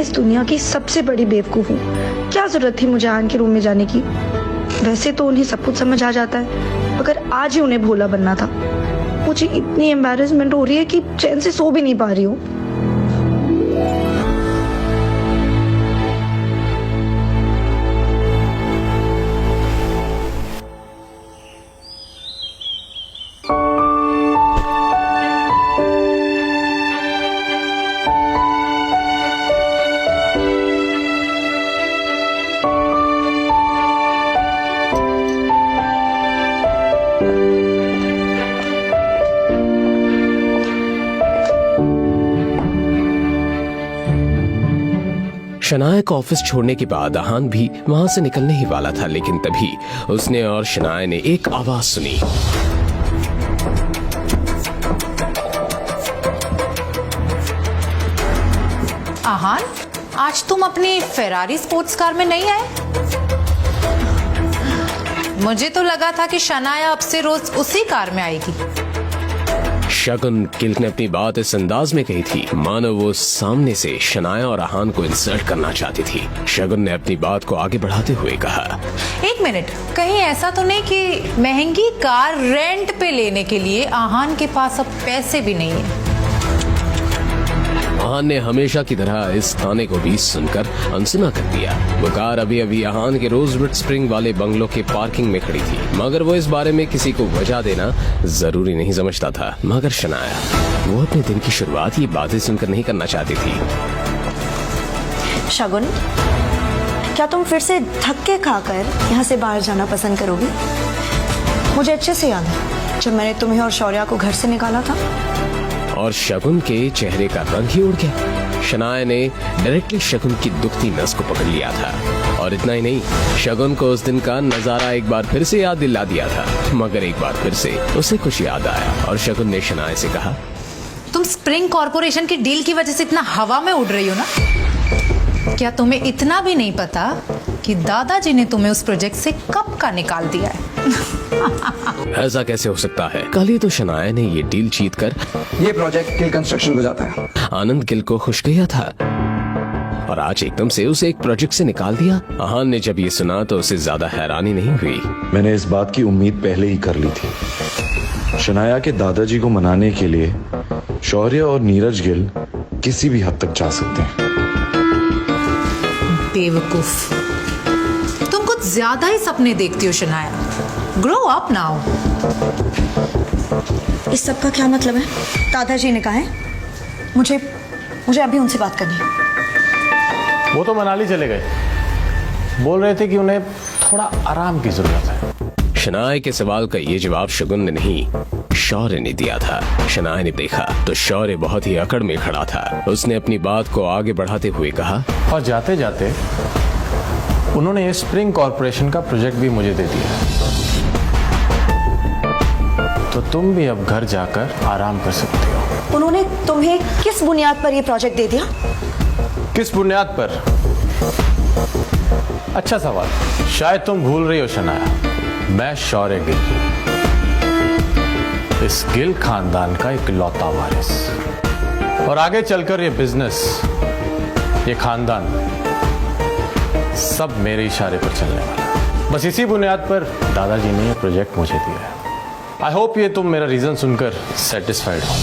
इस दुनिया की सबसे बड़ी बेवकूफ हूँ। क्या जरूरत थी मुझे आहान के रूम में जाने की? वैसे तो उन्हें सब कुछ समझ आ जाता है, मगर आज ही उन्हें भोला बनना था। मुझे इतनी एम्बैरेसमेंट हो रही है कि चैन से सो भी नहीं पा रही हूँ। शनाया को ऑफिस छोड़ने के बाद आहान भी वहां से निकलने ही वाला था, लेकिन तभी उसने और शनाया ने एक आवाज सुनी। आहान, आज तुम अपनी फेरारी स्पोर्ट्स कार में नहीं आए? मुझे तो लगा था कि शनाया अब से रोज उसी कार में आएगी। शगुन गिल ने अपनी बात इस अंदाज में कही थी मानो वो सामने से शनाया और आहान को इंसल्ट करना चाहती थी। शगुन ने अपनी बात को आगे बढ़ाते हुए कहा, एक मिनट, कहीं ऐसा तो नहीं कि महंगी कार रेंट पे लेने के लिए आहान के पास अब पैसे भी नहीं है? आहान ने हमेशा की तरह इस ताने को भी सुनकर अनसुना कर दिया। वो कार अभी अभी आहान के रोजवुड स्प्रिंग वाले बंगलों के पार्किंग में खड़ी थी, मगर वो इस बारे में किसी को वजह देना जरूरी नहीं समझता था। मगर शनाया, वो अपने दिन की शुरुआत ये बातें सुनकर नहीं करना चाहती थी। शगुन, क्या तुम फिर से धक्के खाकर यहाँ से बाहर जाना पसंद करोगी? मुझे अच्छे से याद है जब मैंने तुम्हें और शौर्या को घर से निकाला था। और शगुन के चेहरे का रंग ही उड़ गया। शनाया ने डायरेक्टली शगुन की दुखती नस को पकड़ लिया था, और इतना ही नहीं, शगुन को उस दिन का नजारा एक बार फिर से याद दिला दिया था। मगर एक बार फिर से उसे कुछ याद आया और शगुन ने शनाया से कहा, तुम स्प्रिंग कॉर्पोरेशन की डील की वजह से इतना हवा में उड़ रही हो ना? क्या तुम्हें इतना भी नहीं पता कि दादाजी ने तुम्हें उस प्रोजेक्ट से कब का निकाल दिया है? ऐसा कैसे हो सकता है? कल ही तो शनाया ने ये डील जीतकर ये प्रोजेक्ट गिल कंस्ट्रक्शन को जाता है। आनंद गिल को खुश किया था, और आज एकदम से उसे एक प्रोजेक्ट से निकाल दिया। आहान ने जब ये सुना तो उसे ज्यादा हैरानी नहीं हुई। मैंने इस बात की उम्मीद पहले ही कर ली थी। शनाया के दादाजी को मनाने के लिए शौर्य और नीरज गिल किसी भी हद तक जा सकते हैं। बेवकूफ, तुम कुछ ज्यादा ही सपने देखती हो शनाया। Grow up now. इस सब का क्या मतलब है? दादाजी ने कहा है मुझे अभी उनसे बात करनी है। वो तो मनाली चले गए, बोल रहे थे कि उन्हें थोड़ा आराम की जरूरत है। शनाया के सवाल का ये जवाब शगुन ने नहीं, शौर्य ने दिया था। शनाया ने देखा तो शौर्य बहुत ही अकड़ में खड़ा था। उसने अपनी बात को आगे बढ़ाते हुए कहा, और जाते जाते उन्होंने स्प्रिंग कॉर्पोरेशन का प्रोजेक्ट भी मुझे दे दिया, तो तुम भी अब घर जाकर आराम कर सकते हो। उन्होंने तुम्हें किस बुनियाद पर यह प्रोजेक्ट दे दिया? किस बुनियाद पर? अच्छा सवाल। शायद तुम भूल रही हो शनाया, मैं शौर्य गिल, इस गिल खानदान का इकलौता वारिस, और आगे चलकर ये बिजनेस, ये खानदान सब मेरे इशारे पर चलने वाला है। बस इसी बुनियाद पर दादाजी ने ये प्रोजेक्ट मुझे दिया है। आई होप ये तुम मेरा रीजन सुनकर सेटिस्फाइड हो।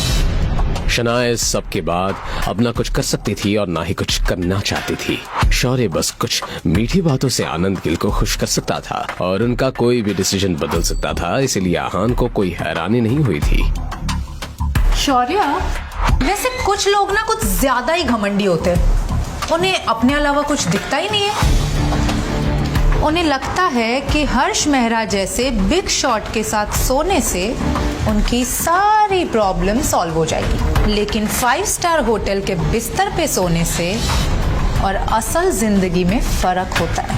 शनाया इस सब के बाद अब ना कुछ कर सकती थी और ना ही कुछ करना चाहती थी। शौर्य बस कुछ मीठी बातों से आनंद गिल को खुश कर सकता था और उनका कोई भी डिसीजन बदल सकता था, इसलिए आहान को कोई हैरानी नहीं हुई थी। शौर्या, वैसे कुछ लोग ना कुछ ज्यादा ही घमंडी होते हैं। उन्हें अपने अलावा कुछ दिखता ही नहीं है। उन्हें लगता है कि हर्ष मेहरा जैसे बिग शॉट के साथ सोने से उनकी सारी प्रॉब्लम सॉल्व हो जाएगी, लेकिन 5 स्टार होटल के बिस्तर पे सोने से और असल जिंदगी में फर्क होता है।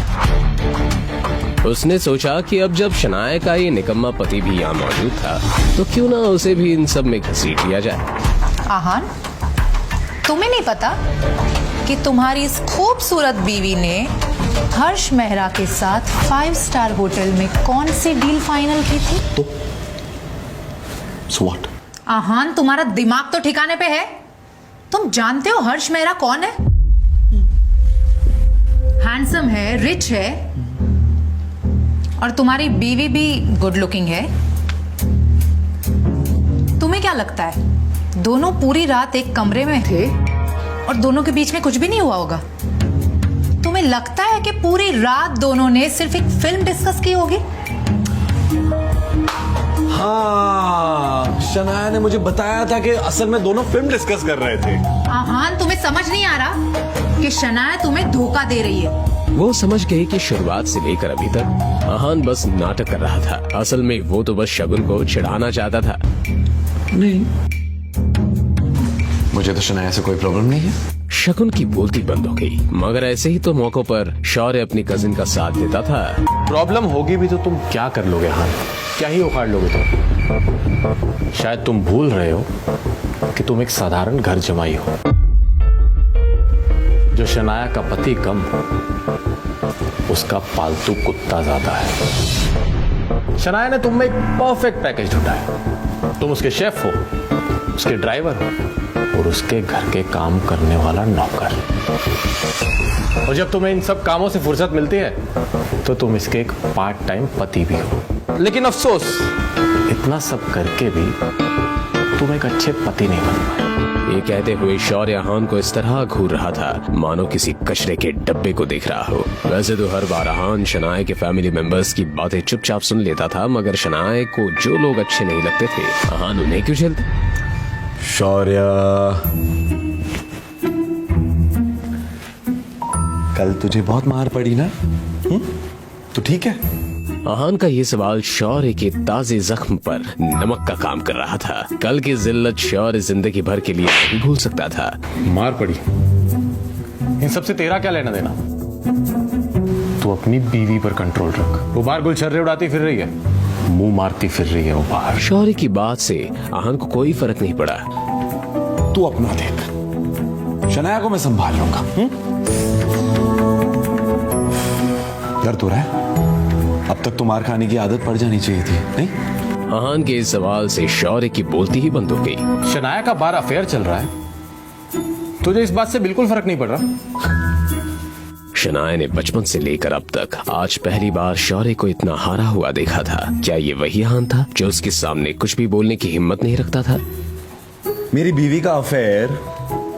उसने सोचा कि अब जब शनाया का ये निकम्मा पति भी यहाँ मौजूद था तो क्यों ना उसे भी इन सब में घसीट लिया जाए। आहान, तुम्हें नहीं पता कि तुम्हारी इस खूबसूरत बीवी ने हर्ष मेहरा के साथ 5 स्टार होटल में कौन सी डील फाइनल की थी? तो व्हाट? आहान, तुम्हारा दिमाग तो ठिकाने पे है? तुम जानते हो हर्ष मेहरा कौन है? हैंडसम है, रिच है, और तुम्हारी बीवी भी गुड लुकिंग है। तुम्हें क्या लगता है दोनों पूरी रात एक कमरे में थे और दोनों के बीच में कुछ भी नहीं हुआ होगा? तुम्हें लगता है कि पूरी रात दोनों ने सिर्फ एक फिल्म डिस्कस की होगी? हाँ, शनाया ने मुझे बताया था कि असल में दोनों फिल्म डिस्कस कर रहे थे। आहान, तुम्हें समझ नहीं आ रहा कि शनाया तुम्हें धोखा दे रही है? वो समझ गई कि शुरुआत से लेकर अभी तक आहान बस नाटक कर रहा था। असल में वो तो बस शगुन को चिढ़ाना चाहता था। नहीं, मुझे तो शनाया से कोई प्रॉब्लम नहीं है। शगुन की बोलती बंद हो गई, मगर ऐसे ही तो मौकों पर शौर्य अपनी कजिन का साथ देता था। प्रॉब्लम होगी भी तो तुम क्या कर लोगे? हाँ, क्या ही उखाड़ लोगे तुम? शायद तुम भूल रहे हो कि तुम एक साधारण घर जमाई हो। जो शनाया का पति कम, उसका पालतू कुत्ता ज्यादा है। शनाया ने तुम में एक परफेक्ट पैकेज ढूंढा है। तुम उसके शेफ हो, उसके ड्राइवर हो और उसके घर के काम करने वाला नौकर। और जब तुम्हें इन सब कामों से फुर्सत मिलती है तो तुम इसके एक पार्ट टाइम पति भी हो। लेकिन अफसोस, इतना सब करके भी तुम एक अच्छे पति नहीं बन पाए। ये कहते हुए शौर्य आहान को इस तरह घूर रहा था मानो किसी कचरे के डब्बे को देख रहा हो। वैसे तो हर बार आहान शनाया के फैमिली मेंबर्स की बातें चुपचाप सुन लेता था, मगर शनाया को जो लोग अच्छे नहीं लगते थे आहान उन्हें क्यों झेलता? शौर्य, कल तुझे बहुत मार पड़ी ना? तो ठीक है। आहान का ये सवाल शौर्य के ताजे जख्म पर नमक का काम कर रहा था। कल की जिल्लत शौर्य जिंदगी भर के लिए नहीं भूल सकता था। मार पड़ी, इन सबसे तेरा क्या लेना देना? तू अपनी बीवी पर कंट्रोल रख। वो बाहर गुलछर्रे उड़ाती फिर रही है, मुंह मारती फिर रही है वो बाहर। शौर्य की बात से आहान को कोई फर्क नहीं पड़ा। तू अपना देख, शनाया को मैं संभाल लूंगा। डर तो रहा है? अब तक तो मार खाने की आदत पड़ जानी चाहिए थी, नहीं? आहान के इस सवाल से शौर्य की बोलती ही बंद हो गई। शनाया का बार अफेयर चल रहा है, तुझे इस बात से बिल्कुल फर्क नहीं पड़ रहा? शनाया ने बचपन से लेकर अब तक आज पहली बार शौर्य को इतना हारा हुआ देखा था। क्या ये वही आहान था जो उसके सामने कुछ भी बोलने की हिम्मत नहीं रखता था? मेरी बीवी का अफेयर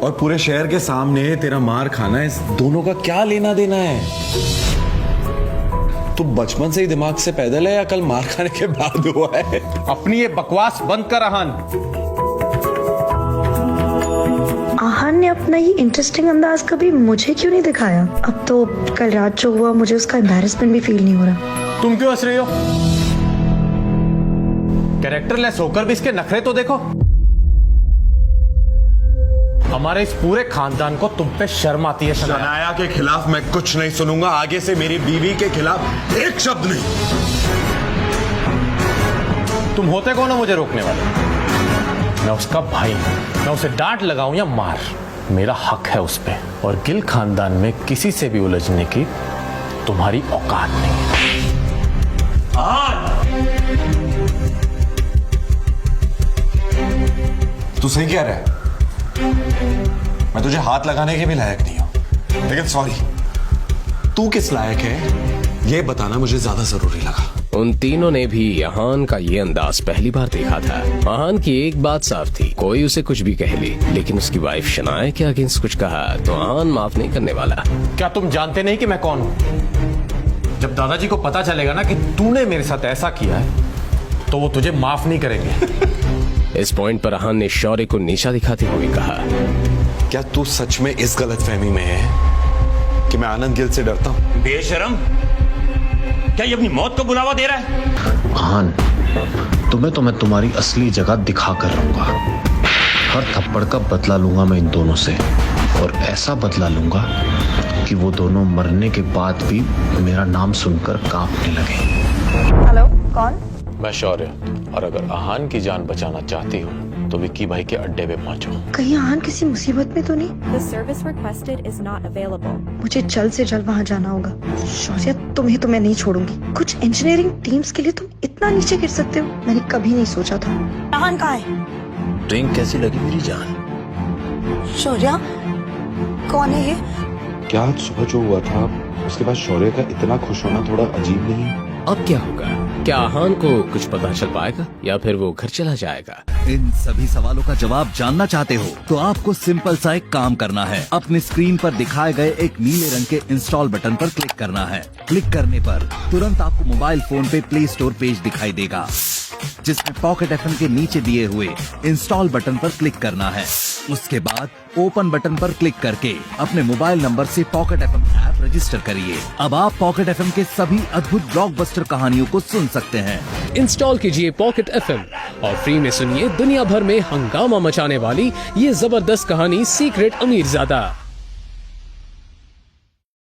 और पूरे शहर के सामने तेरा मार खाना, इस दोनों का क्या लेना देना है? तू बचपन से ही दिमाग से पैदल है या कल मार खाने के बाद हुआ है? अपनी ये बकवास बंद कर आहान। आहान ने अपना ये इंटरेस्टिंग अंदाज कभी मुझे क्यों नहीं दिखाया? अब तो कल रात जो हुआ मुझे उसका एम्बैरेसमेंट भी फील नहीं हो रहा। तुम क्यों हंस रही हो? कैरेक्टरलेस होकर भी इसके नखरे तो देखो। हमारे इस पूरे खानदान को तुम पे शर्म आती है। शनाया के खिलाफ मैं कुछ नहीं सुनूंगा आगे से। मेरी बीवी के खिलाफ एक शब्द नहीं। तुम होते कौन हो मुझे रोकने वाले? मैं उसका भाई हूं। मैं उसे डांट लगाऊं या मार, मेरा हक है उस पे। और गिल खानदान में किसी से भी उलझने की तुम्हारी औकात नहीं है। तू सही कह रहा है, मैं तुझे हाथ लगाने के भी लायक नहीं हूं। लेकिन सॉरी, तू किस लायक है ये बताना मुझे ज्यादा जरूरी लगा। उन तीनों ने भी आहान का ये अंदाज पहली बार देखा था। आहान की एक बात साफ थी, कोई उसे कुछ भी कह ले, लेकिन उसकी वाइफ शनाया के अगेंस्ट कुछ कहा तो आहान माफ नहीं करने वाला। क्या तुम जानते नहीं कि मैं कौन हूं? जब दादाजी को पता चलेगा ना कि तूने मेरे साथ ऐसा किया है तो वो तुझे माफ नहीं करेंगे। इस पॉइंट पर आहान ने शौर्य को नीचा दिखाते हुए कहा, क्या तू सच में इस गलतफहमी में है कि मैं आनंद गिल से डरता हूं? बेशरम, क्या ये अपनी मौत को बुलावा दे रहा है? आहान, तुम्हें तो मैं तुम्हारी असली जगह दिखा कर रहूंगा। हर थप्पड़ का बदला लूंगा मैं इन दोनों से, और ऐसा बदला लूंगा कि वो दोनों मरने के बाद भी मेरा नाम सुनकर कांपने लगे। हेलो, कौन? मैं शौर्य, और अगर आहान की जान बचाना चाहती हो तो विक्की भाई के अड्डे पे पहुंचो। कहीं आहान किसी मुसीबत में तो नहीं? The service requested is not available. मुझे जल्द से जल्द वहाँ जाना होगा। शौर्य, तुम्हें तो मैं नहीं छोड़ूंगी। कुछ इंजीनियरिंग टीम्स के लिए तुम इतना नीचे गिर सकते हो, मैंने कभी नहीं सोचा था। आहान कहाँ है? ड्रिंक कैसी लगी मेरी जान? शौर्या, कौन है ये? क्या आज सुबह जो हुआ था उसके बाद शौर्य का इतना खुश होना थोड़ा अजीब नहीं? अब क्या होगा? क्या आहान को कुछ पता चल पाएगा या फिर वो घर चला जाएगा? इन सभी सवालों का जवाब जानना चाहते हो तो आपको सिंपल सा एक काम करना है। अपनी स्क्रीन पर दिखाए गए एक नीले रंग के इंस्टॉल बटन पर क्लिक करना है। क्लिक करने पर तुरंत आपको मोबाइल फोन पे प्ले स्टोर पेज दिखाई देगा, जिसमें पॉकेट एफएम के नीचे दिए हुए इंस्टॉल बटन पर क्लिक करना है। उसके बाद ओपन बटन पर क्लिक करके अपने मोबाइल नंबर से पॉकेट एफएम ऐप रजिस्टर करिए। अब आप पॉकेट एफएम के सभी अद्भुत ब्लॉकबस्टर कहानियों को सुन सकते हैं। इंस्टॉल कीजिए पॉकेट एफएम और फ्री में सुनिए दुनिया भर में हंगामा मचाने वाली ये जबरदस्त कहानी सीक्रेट अमीरजादा।